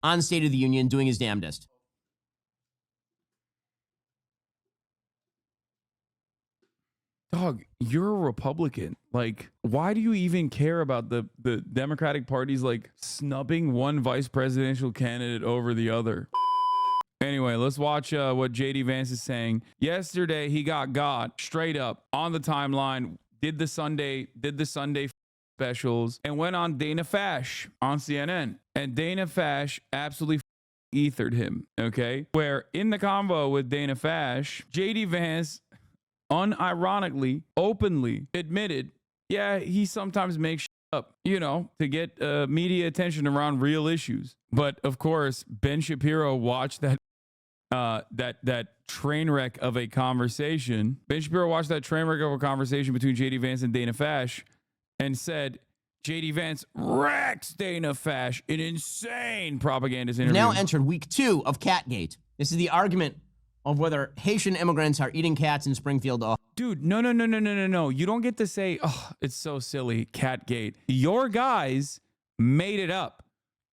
on State of the Union doing his damnedest. Dog, you're a Republican. Like, why do you even care about the Democratic Party's like snubbing one vice presidential candidate over the other? Anyway, let's watch what JD Vance is saying. Yesterday, he got straight up on the timeline, did the Sunday specials, and went on Dana Fash on CNN. And Dana Fash absolutely ethered him, okay? Where in the convo with Dana Fash, JD Vance unironically, openly admitted, yeah, he sometimes makes shit up, you know, to get media attention around real issues. But of course, Ben Shapiro watched that train wreck of a conversation. Ben Shapiro watched that train wreck of a conversation between JD Vance and Dana Fash and said, JD Vance wrecks Dana Fash in insane propagandist interview. Now entered week 2 of Catgate. This is the argument of whether Haitian immigrants are eating cats in Springfield. Oh. Dude, no. You don't get to say, oh, it's so silly, Catgate. Your guys made it up.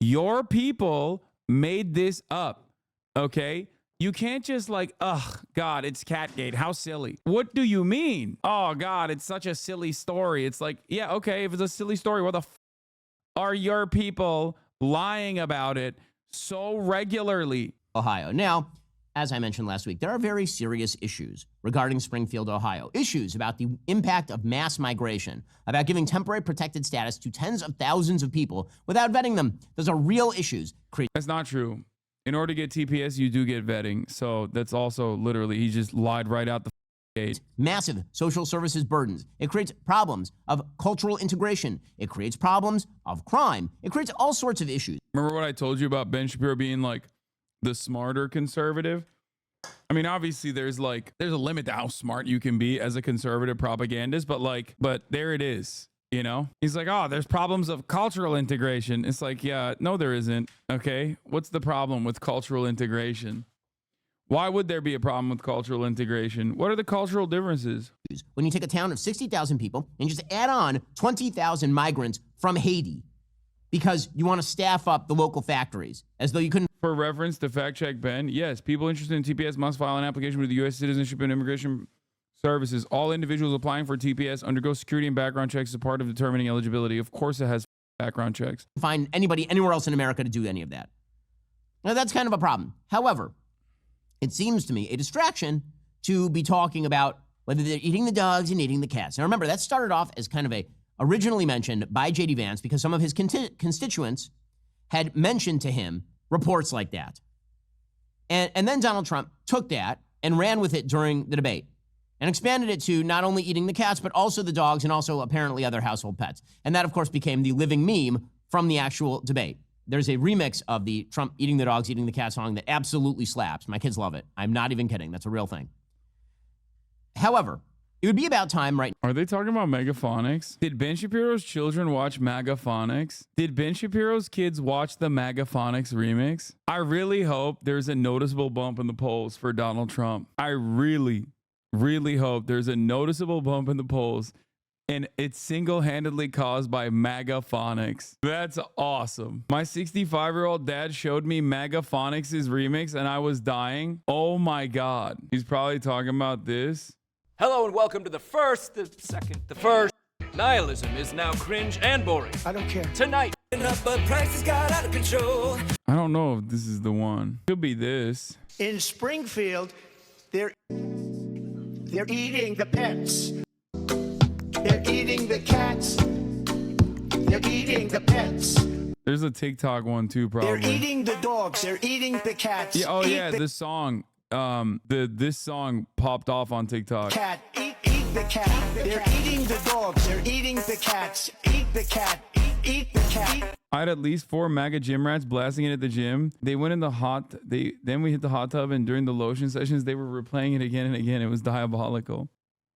Your people made this up, okay? You can't just like, ugh, God, it's Catgate. How silly. What do you mean? Oh, God, it's such a silly story. It's like, yeah, okay, if it's a silly story, what the f are your people lying about it so regularly? Ohio. Now, as I mentioned last week, there are very serious issues regarding Springfield, Ohio. Issues about the impact of mass migration, about giving temporary protected status to tens of thousands of people without vetting them. Those are real issues. That's not true. In order to get TPS, you do get vetting. So that's also literally, he just lied right out the gate. Massive social services burdens. It creates problems of cultural integration. It creates problems of crime. It creates all sorts of issues. Remember what I told you about Ben Shapiro being like the smarter conservative? I mean, obviously there's a limit to how smart you can be as a conservative propagandist, but there it is, you know? He's like, oh, there's problems of cultural integration. It's like, yeah, no, there isn't. Okay. What's the problem with cultural integration? Why would there be a problem with cultural integration? What are the cultural differences? When you take a town of 60,000 people and just add on 20,000 migrants from Haiti because you want to staff up the local factories as though you couldn't. For reference to fact check Ben, yes, people interested in TPS must file an application with the U.S. Citizenship and Immigration Services. All individuals applying for TPS undergo security and background checks as a part of determining eligibility. Of course it has background checks. Find anybody anywhere else in America to do any of that. Now that's kind of a problem. However, it seems to me a distraction to be talking about whether they're eating the dogs and eating the cats. Now remember, that started off as kind of originally mentioned by JD Vance because some of his constituents had mentioned to him reports like that. And then Donald Trump took that and ran with it during the debate and expanded it to not only eating the cats, but also the dogs and also apparently other household pets. And that, of course, became the living meme from the actual debate. There's a remix of the Trump eating the dogs, eating the cat song that absolutely slaps. My kids love it. I'm not even kidding. That's a real thing. However, it would be about time right now. Are they talking about Megaphonics? Did Ben Shapiro's children watch Megaphonics? Did Ben Shapiro's kids watch the Megaphonics remix? I really hope there's a noticeable bump in the polls for Donald Trump. I really hope there's a noticeable bump in the polls and it's single-handedly caused by Megaphonics. That's awesome. My 65-year-old dad showed me Megaphonics' remix and I was dying. Oh my God. He's probably talking about this. Hello and welcome to the first. Nihilism is now cringe and boring. I don't care. Tonight. But prices got out of control. I don't know if this is the one. Could be this. In Springfield, they're eating the pets. They're eating the cats. They're eating the pets. There's a TikTok one too, probably. They're eating the dogs. They're eating the cats. Yeah, oh yeah, this song. This song popped off on TikTok. Cat, eat the cat. They're eating the dogs. They're eating the cats. Eat the cat. Eat the cat. I had at least 4 MAGA gym rats blasting it at the gym. They went in the then we hit the hot tub, and during the lotion sessions, they were replaying it again and again. It was diabolical.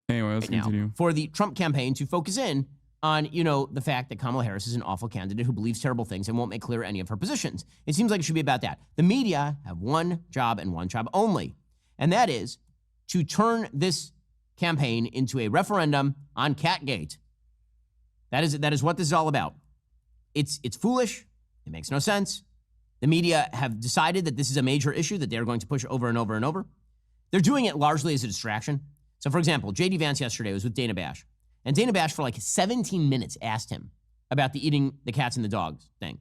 Anyway, let's continue. For the Trump campaign to focus in on, the fact that Kamala Harris is an awful candidate who believes terrible things and won't make clear any of her positions. It seems like it should be about that. The media have one job and one job only, and that is to turn this campaign into a referendum on Catgate. That is what this is all about. It's foolish. It makes no sense. The media have decided that this is a major issue that they're going to push over and over and over. They're doing it largely as a distraction. So, for example, J.D. Vance yesterday was with Dana Bash. And Dana Bash, for like 17 minutes, asked him about the eating the cats and the dogs thing.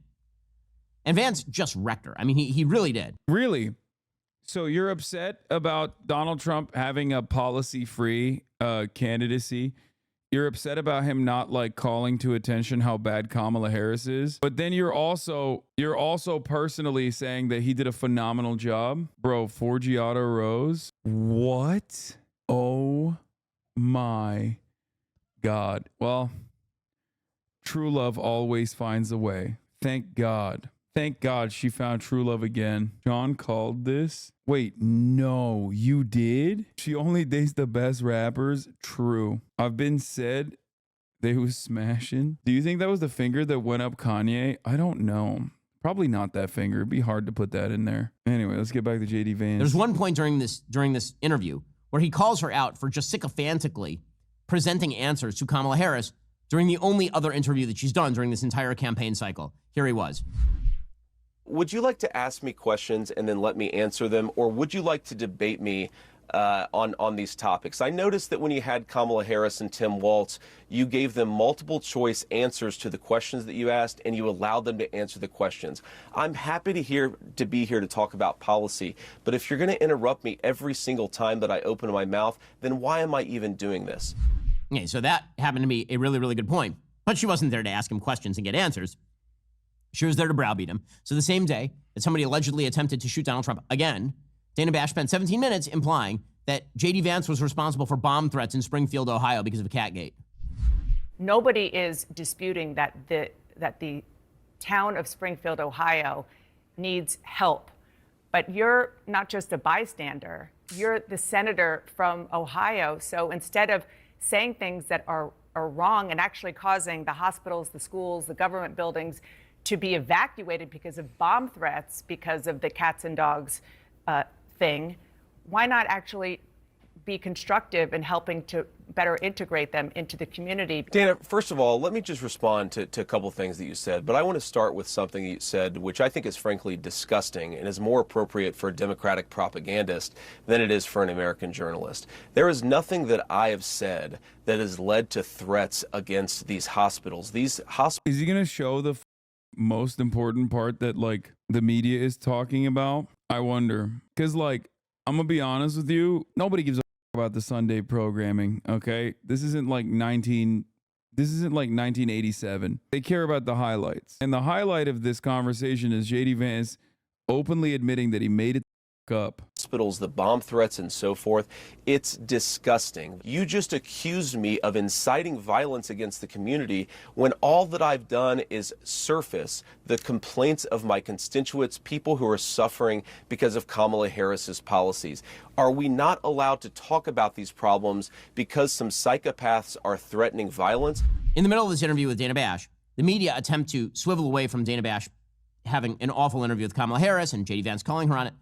And Vance just wrecked her. I mean, he really did. Really? So you're upset about Donald Trump having a policy-free candidacy? You're upset about him not like calling to attention how bad Kamala Harris is, but then you're also personally saying that he did a phenomenal job, bro. Forgiato Rose, what? Oh my God! Well, true love always finds a way. Thank God. Thank God she found true love again. John called this. Wait, no, you did? She only dates the best rappers? True. I've been said they was smashing. Do you think that was the finger that went up Kanye? I don't know. Probably not that finger. It'd be hard to put that in there. Anyway, let's get back to JD Vance. There's one point during this interview where he calls her out for just sycophantically presenting answers to Kamala Harris during the only other interview that she's done during this entire campaign cycle. Here he was. Would you like to ask me questions and then let me answer them, or would you like to debate me on these topics? I noticed that when you had Kamala Harris and Tim Walz, you gave them multiple choice answers to the questions that you asked, and you allowed them to answer the questions. I'm happy to be here to talk about policy, but if you're going to interrupt me every single time that I open my mouth, then why am I even doing this? Okay, so that happened to be a really, really good point. But she wasn't there to ask him questions and get answers. She was there to browbeat him. So the same day that somebody allegedly attempted to shoot Donald Trump again, Dana Bash spent 17 minutes implying that J.D. Vance was responsible for bomb threats in Springfield, Ohio because of a Catgate. Nobody is disputing that the town of Springfield, Ohio needs help. But you're not just a bystander. You're the senator from Ohio. So instead of saying things that are wrong and actually causing the hospitals, the schools, the government buildings to be evacuated because of bomb threats, because of the cats and dogs thing, why not actually be constructive in helping to better integrate them into the community? Dana, first of all, let me just respond to a couple things that you said, but I want to start with something you said, which I think is frankly disgusting and is more appropriate for a Democratic propagandist than it is for an American journalist. There is nothing that I have said that has led to threats against these hospitals. These hospitals. Is he going to show the most important part that like the media is talking about? I wonder, because like I'm gonna be honest with you, nobody gives a about the Sunday programming. Okay, this isn't like 1987. They care about the highlights, and the highlight of this conversation is JD Vance openly admitting that he made it up. Hospitals, the bomb threats and so forth. It's disgusting. You just accused me of inciting violence against the community when all that I've done is surface the complaints of my constituents, people who are suffering because of Kamala Harris's policies. Are we not allowed to talk about these problems because some psychopaths are threatening violence? In the middle of this interview with Dana Bash, the media attempt to swivel away from Dana Bash having an awful interview with Kamala Harris and J.D. Vance calling her on it,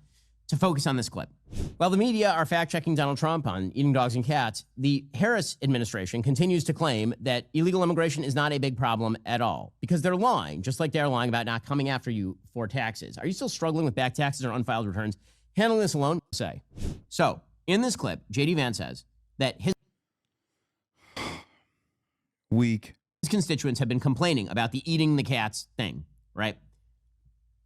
to focus on this clip. While the media are fact-checking Donald Trump on eating dogs and cats, the Harris administration continues to claim that illegal immigration is not a big problem at all, because they're lying, just like they're lying about not coming after you for taxes. Are you still struggling with back taxes or unfiled returns? Handling this alone, say. So, in this clip, J.D. Vance says that his constituents have been complaining about the eating the cats thing, right?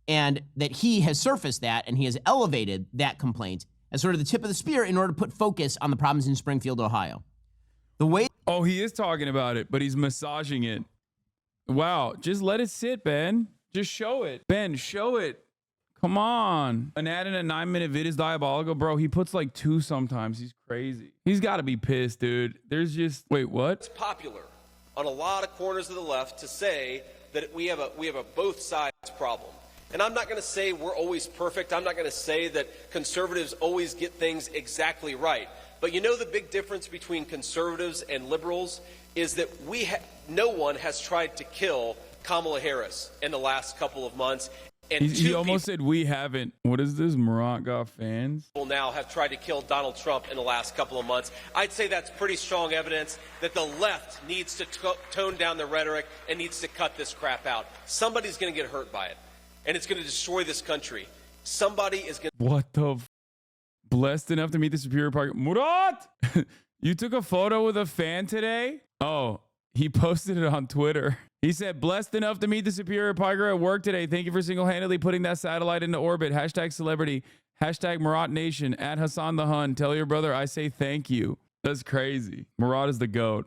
And that he has surfaced that and he has elevated that complaint as sort of the tip of the spear in order to put focus on the problems in Springfield, Ohio. The way. Oh, he is talking about it, but he's massaging it. Wow. Just let it sit, Ben. Just show it. Ben, show it. Come on. An ad in a 9-minute vid is diabolical. Bro, he puts like 2 sometimes. He's crazy. He's got to be pissed, dude. There's just. Wait, what? It's popular on a lot of corners of the left to say that we have a both sides problem. And I'm not going to say we're always perfect. I'm not going to say that conservatives always get things exactly right. But you know the big difference between conservatives and liberals is that no one has tried to kill Kamala Harris in the last couple of months. And he almost said we haven't. What is this? Murat got fans? People now have tried to kill Donald Trump in the last couple of months. I'd say that's pretty strong evidence that the left needs to tone down the rhetoric and needs to cut this crap out. Somebody's going to get hurt by it. and it's going to destroy this country. Somebody is going to... What the blessed enough to meet the Superior Parker. Murat, you took a photo with a fan today? Oh, he posted it on Twitter. He said, blessed enough to meet the Superior Parker at work today. Thank you for single-handedly putting that satellite into orbit. Hashtag celebrity. Hashtag Murat Nation. At Hassan the Hun. Tell your brother I say thank you. That's crazy. Murat is the GOAT.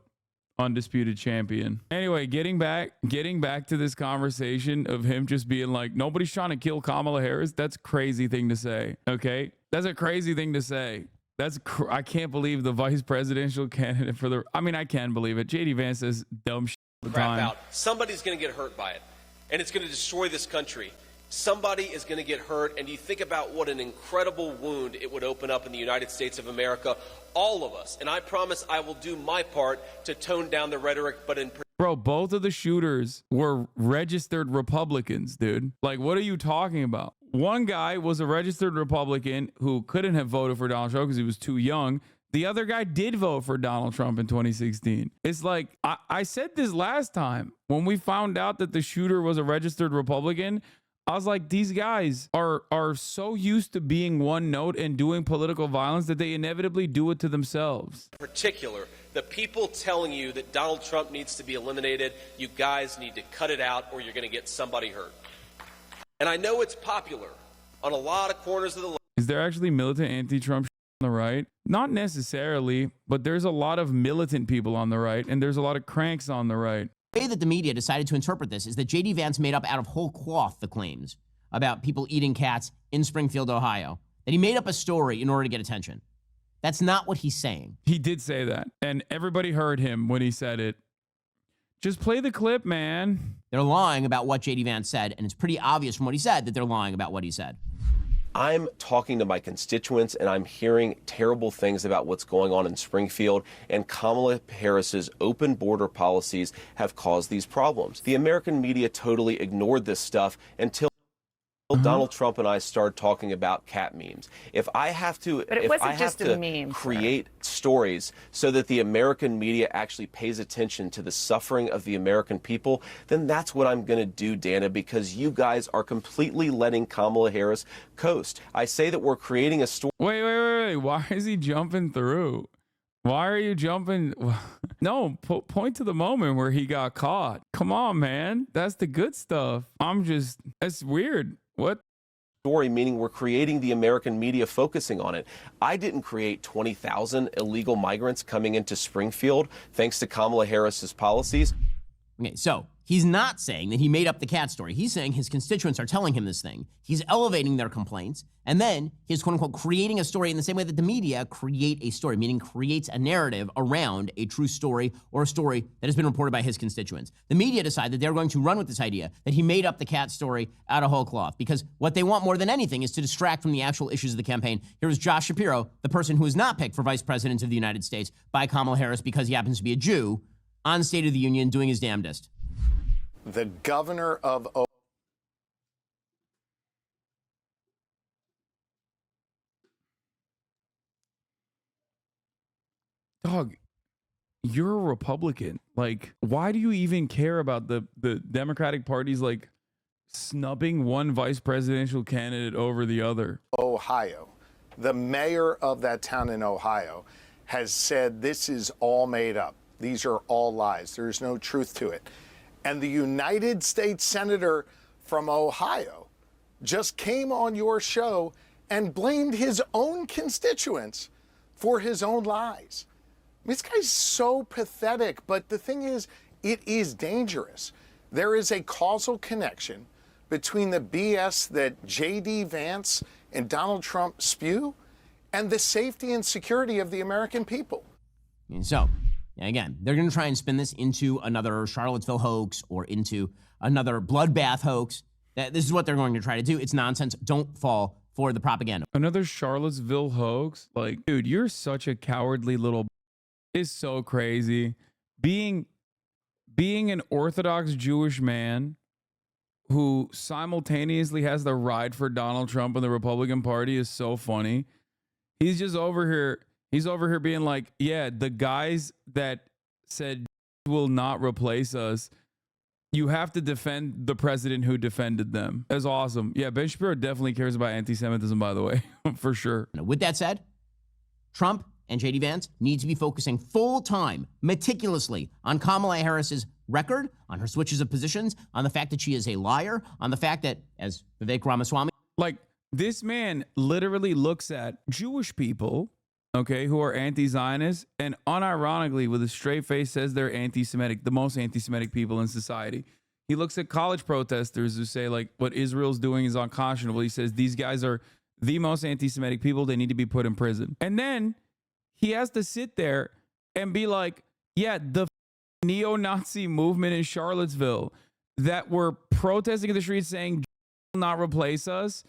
Undisputed champion. Anyway, getting back to this conversation of him just being like, nobody's trying to kill Kamala Harris. That's a crazy thing to say. Okay. That's a crazy thing to say. I can't believe the vice presidential candidate for I can believe it. JD Vance says dumb shit all the crap time. out. Somebody's going to get hurt by it, and it's going to destroy this country. Somebody is going to get hurt, and you think about what an incredible wound it would open up in the United States of America, all of us. And I promise I will do my part to tone down the rhetoric, but in Bro, both of the shooters were registered Republicans, dude. Like, what are you talking about? One guy was a registered Republican who couldn't have voted for Donald Trump because he was too young. The other guy did vote for Donald Trump in 2016. It's like, I said this last time when we found out that the shooter was a registered Republican. I was like, these guys are so used to being one note and doing political violence that they inevitably do it to themselves. particular, the people telling you that Donald Trump needs to be eliminated, you guys need to cut it out or you're going to get somebody hurt. And I know it's popular on a lot of corners of the left. Is there actually militant anti-Trump on the right? Not necessarily, but there's a lot of militant people on the right and there's a lot of cranks on the right. The way that the media decided to interpret this is that J.D. Vance made up out of whole cloth the claims about people eating cats in Springfield, Ohio, that he made up a story in order to get attention. That's not what he's saying. He did say that, and everybody heard him when he said it. Just play the clip, man. They're lying about what J.D. Vance said, and it's pretty obvious from what he said that they're lying about what he said. I'm talking to my constituents and I'm hearing terrible things about what's going on in Springfield, and Kamala Harris's open border policies have caused these problems. The American media totally ignored this stuff until Donald Trump and I started talking about cat memes. If I have to, But it wasn't just a meme, create stories so that the American media actually pays attention to the suffering of the American people, then that's what I'm going to do, Dana, because you guys are completely letting Kamala Harris coast. I say that we're creating a story. Wait. Why is he jumping through? Why are you jumping? No, point to the moment where he got caught. Come on, man. That's the good stuff. That's weird. What? Story, meaning we're creating the American media focusing on it. I didn't create 20,000 illegal migrants coming into Springfield thanks to Kamala Harris's policies. Okay, so he's not saying that he made up the cat story. He's saying his constituents are telling him this thing. He's elevating their complaints, and then he's quote unquote creating a story in the same way that the media create a story, meaning creates a narrative around a true story or a story that has been reported by his constituents. The media decide that they're going to run with this idea that he made up the cat story out of whole cloth, because what they want more than anything is to distract from the actual issues of the campaign. Here was Josh Shapiro, the person who was not picked for vice president of the United States by Kamala Harris because he happens to be a Jew, on State of the Union doing his damnedest. The governor of Dog, you're a Republican. Like, why do you even care about the Democratic Party's like snubbing one vice presidential candidate over the other? Ohio, the mayor of that town in Ohio has said this is all made up. These are all lies. There's no truth to it. And the United States Senator from Ohio just came on your show and blamed his own constituents for his own lies. I mean, this guy's so pathetic, but the thing is, it is dangerous. There is a causal connection between the BS that J.D. Vance and Donald Trump spew and the safety and security of the American people. And so, again, they're going to try and spin this into another Charlottesville hoax or into another bloodbath hoax. This is what they're going to try to do. It's nonsense. Don't fall for the propaganda. Another Charlottesville hoax? Like, dude, you're such a cowardly little. It's so crazy. Being an Orthodox Jewish man who simultaneously has the ride for Donald Trump and the Republican Party is so funny. He's just over here. He's over here being like, yeah, the guys that said will not replace us. you have to defend the president who defended them. That's awesome. Yeah, Ben Shapiro definitely cares about anti-Semitism, by the way, for sure. With that said, Trump and J.D. Vance need to be focusing full-time, meticulously on Kamala Harris's record, on her switches of positions, on the fact that she is a liar, on the fact that, as Vivek Ramaswamy... Like, this man literally looks at Jewish people, okay, who are anti-Zionist, and unironically, with a straight face, says they're anti-Semitic, the most anti-Semitic people in society. He looks at college protesters who say, like, what Israel's doing is unconscionable. He says these guys are the most anti-Semitic people. They need to be put in prison. And then he has to sit there and be like, yeah, the neo-Nazi movement in Charlottesville that were protesting in the streets saying, will not replace us.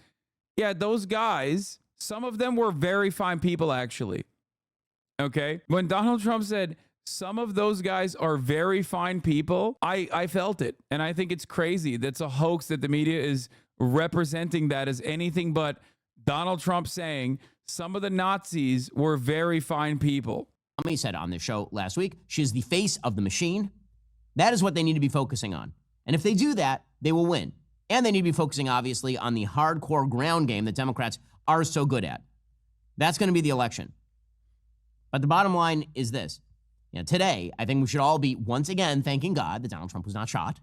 Yeah, those guys, some of them were very fine people, actually. Okay? When Donald Trump said some of those guys are very fine people, I felt it. And I think it's crazy. That's a hoax that the media is representing that as anything but Donald Trump saying some of the Nazis were very fine people. He said on the show last week, she is the face of the machine. That is what they need to be focusing on. And if they do that, they will win. And they need to be focusing, obviously, on the hardcore ground game that Democrats are so good at. That's going to be the election. But the bottom line is this. You know, today, I think we should all be once again thanking God that Donald Trump was not shot.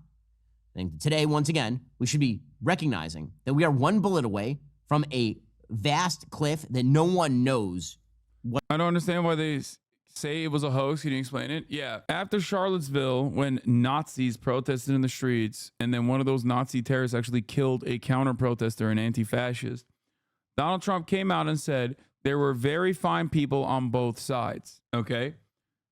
I think that today, once again, we should be recognizing that we are one bullet away from a vast cliff that no one knows what. I don't understand why they say it was a hoax. Can you explain it? Yeah. After Charlottesville, when Nazis protested in the streets, and then one of those Nazi terrorists actually killed a counter-protester, an anti-fascist, Donald Trump came out and said there were very fine people on both sides. Okay?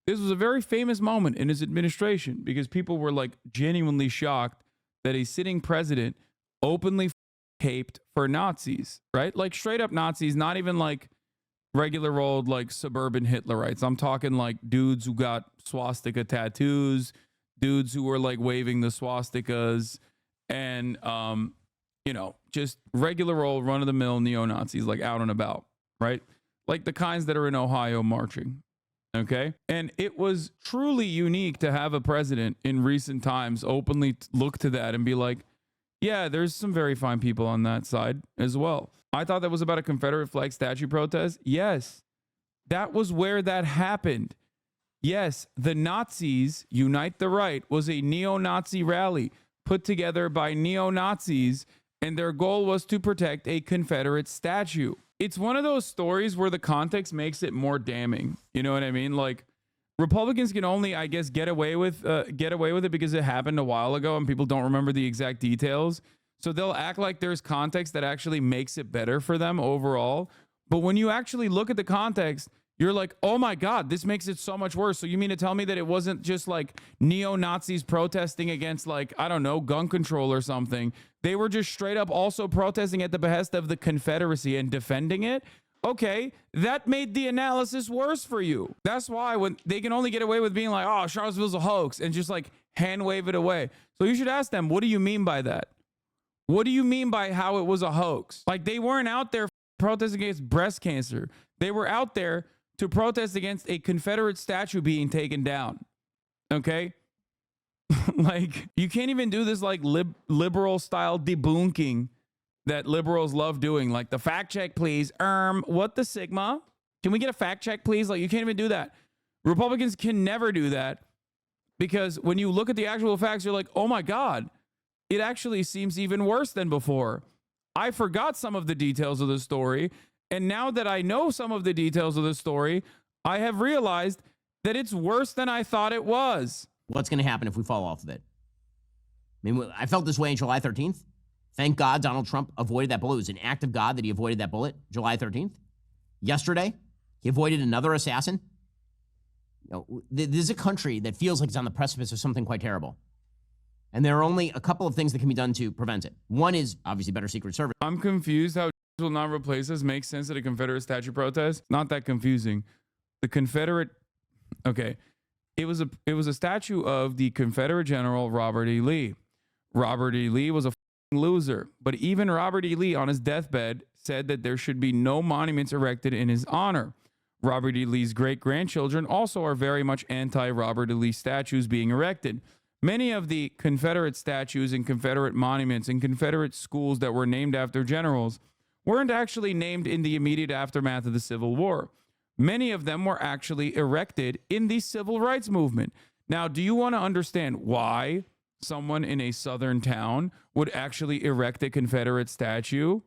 This was a very famous moment in his administration because people were like genuinely shocked that a sitting president openly caped for Nazis, right? Like straight up Nazis, not even like regular old like suburban Hitlerites. I'm talking like dudes who got swastika tattoos, dudes who were like waving the swastikas, and you know, just regular old run-of-the-mill neo-Nazis like out and about, right? Like the kinds that are in Ohio marching. Okay. And it was truly unique to have a president in recent times openly look to that and be like, yeah, there's some very fine people on that side as well. I thought that was about a Confederate flag statue protest. Yes, that was where that happened. Yes, the Nazis Unite the Right was a neo-Nazi rally put together by neo-Nazis, and their goal was to protect a Confederate statue. It's one of those stories where the context makes it more damning. You know what I mean? Like Republicans can only, I guess, get away with it because it happened a while ago and people don't remember the exact details. So they'll act like there's context that actually makes it better for them overall. But when you actually look at the context, you're like, oh my God, this makes it so much worse. So you mean to tell me that it wasn't just like neo-Nazis protesting against like, I don't know, gun control or something. They were just straight up also protesting at the behest of the Confederacy and defending it. Okay, that made the analysis worse for you. That's why when they can only get away with being like, oh, Charlottesville's a hoax and just like hand wave it away. So you should ask them, what do you mean by that? What do you mean by how it was a hoax? Like they weren't out there protesting against breast cancer. They were out there to protest against a Confederate statue being taken down. Okay? Like you can't even do this like liberal style debunking that liberals love doing. Like the fact check, please. What the Sigma? Can we get a fact check, please? Like you can't even do that. Republicans can never do that because when you look at the actual facts, you're like, oh my God, it actually seems even worse than before. I forgot some of the details of the story. And now that I know some of the details of the story, I have realized that it's worse than I thought it was. What's going to happen if we fall off of it? I mean, I felt this way on July 13th. Thank God Donald Trump avoided that bullet. It was an act of God that he avoided that bullet July 13th. Yesterday, he avoided another assassin. You know, this is a country that feels like it's on the precipice of something quite terrible. And there are only a couple of things that can be done to prevent it. One is obviously better Secret Service. I'm confused how will not replace us makes sense at a Confederate statue protest. Not that confusing. The Confederate, okay, it was a statue of the Confederate General Robert E. Lee. Robert E. Lee was a loser, but even Robert E. Lee on his deathbed said that there should be no monuments erected in his honor. Robert E. Lee's great-grandchildren also are very much anti-Robert E. Lee statues being erected. Many of the Confederate statues and Confederate monuments and Confederate schools that were named after generals weren't actually named in the immediate aftermath of the Civil War. Many of them were actually erected in the civil rights movement. Now, do you want to understand why someone in a southern town would actually erect a Confederate statue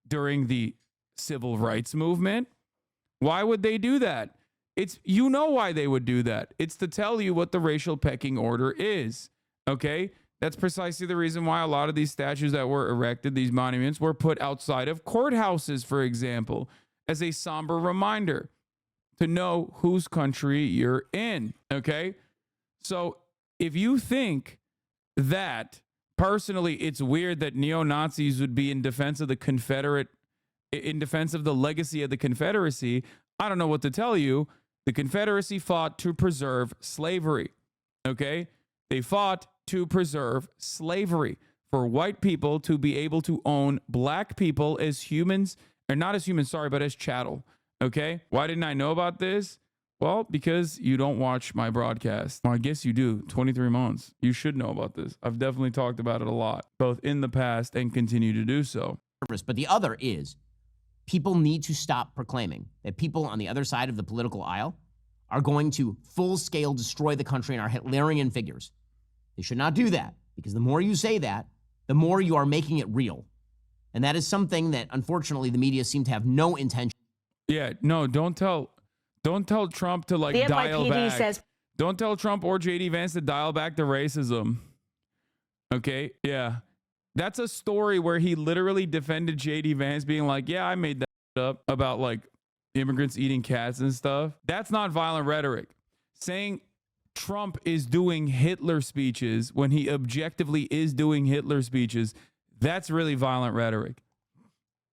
during the civil rights movement? Why would they do that? You know why they would do that. It's to tell you what the racial pecking order is. Okay? That's precisely the reason why a lot of these statues that were erected, these monuments, were put outside of courthouses, for example, as a somber reminder to know whose country you're in. Okay? So if you think that personally it's weird that neo-Nazis would be in defense of the Confederate, in defense of the legacy of the Confederacy, I don't know what to tell you. The Confederacy fought to preserve slavery. Okay? They fought to preserve slavery for white people to be able to own black people as humans, or not as humans, sorry, but as chattel. Okay? Why didn't I know about this? Well, because you don't watch my broadcast. Well, I guess you do. 23 months. You should know about this. I've definitely talked about it a lot, both in the past and continue to do so. But the other is people need to stop proclaiming that people on the other side of the political aisle are going to full-scale destroy the country and are Hitlerian figures. They should not do that, because the more you say that, the more you are making it real. And that is something that, unfortunately, the media seem to have no intention. Yeah, no, don't tell Trump to like dial NYPD back. says, don't tell Trump or JD Vance to dial back the racism. Okay? Yeah. That's a story where he literally defended JD Vance being like, yeah, I made that up about like immigrants eating cats and stuff. That's not violent rhetoric. Saying Trump is doing Hitler speeches when he objectively is doing Hitler speeches, that's really violent rhetoric.